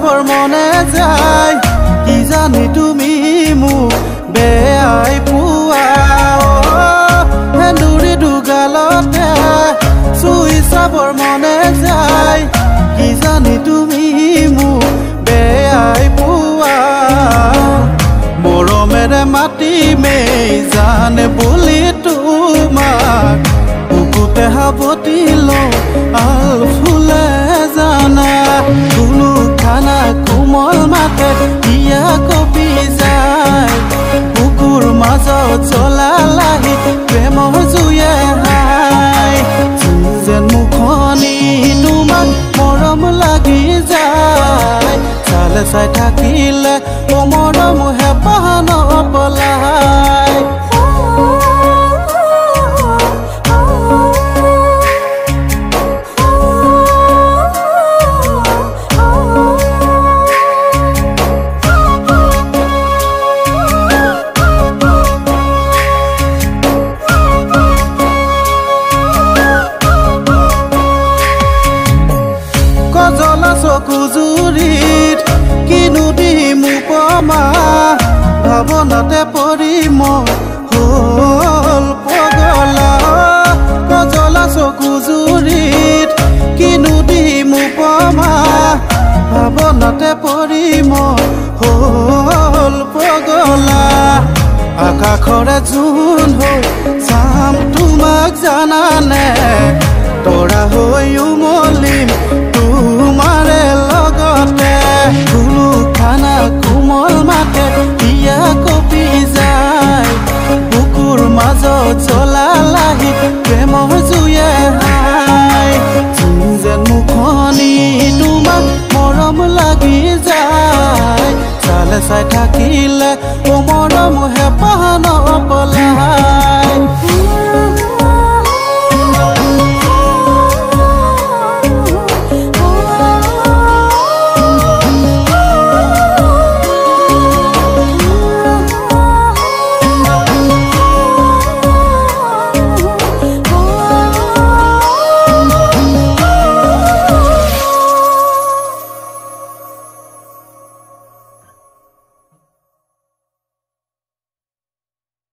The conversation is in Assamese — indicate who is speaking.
Speaker 1: চাবৰ মনে যায় কি জানি তুমি মোক বেয়াই পোৱা হেন্দুৰি দুগালতে চুই চাবৰ মনে যায় কি জানি তুমি মোক বেয়াই পোৱা মৰমেৰে মাতিমেই জানে বুলি তোমাক বুকুতে সাৱটি লওঁ আল ফুলে জানা কোনো খানা কোমল মাতে ইয়া কপি যায় বুকুৰ মাজত জ্বলা লাহি প্ৰেমৰ জুয়ে হাই যেন মুখনি তোমাক মৰম লাগি যায় চালে চাই থাকিলে মৰম হেঁপাহ নপলাই চকুজুৰিত কিনো দিম উপমা ভাৱনাতে পৰি মই হ'ল পগলা কজলা চকুজুৰিত কিনো দিম উপমা ভাৱনাতে পৰি মই হ'ল পগলা আকাশৰে জোন হৈ চাম তোমাক জানানে তৰা হৈ উমলিম তোমাৰে লগতে কোনো খানা কোমল মাতে ইয়া কপি যায় বুকুৰ মাজত জ্বলা লাহি প্ৰেমৰ জুয়ে হাই যেন মুখনি তোমাক মৰম লাগি যায় চালে চাই থাকিলে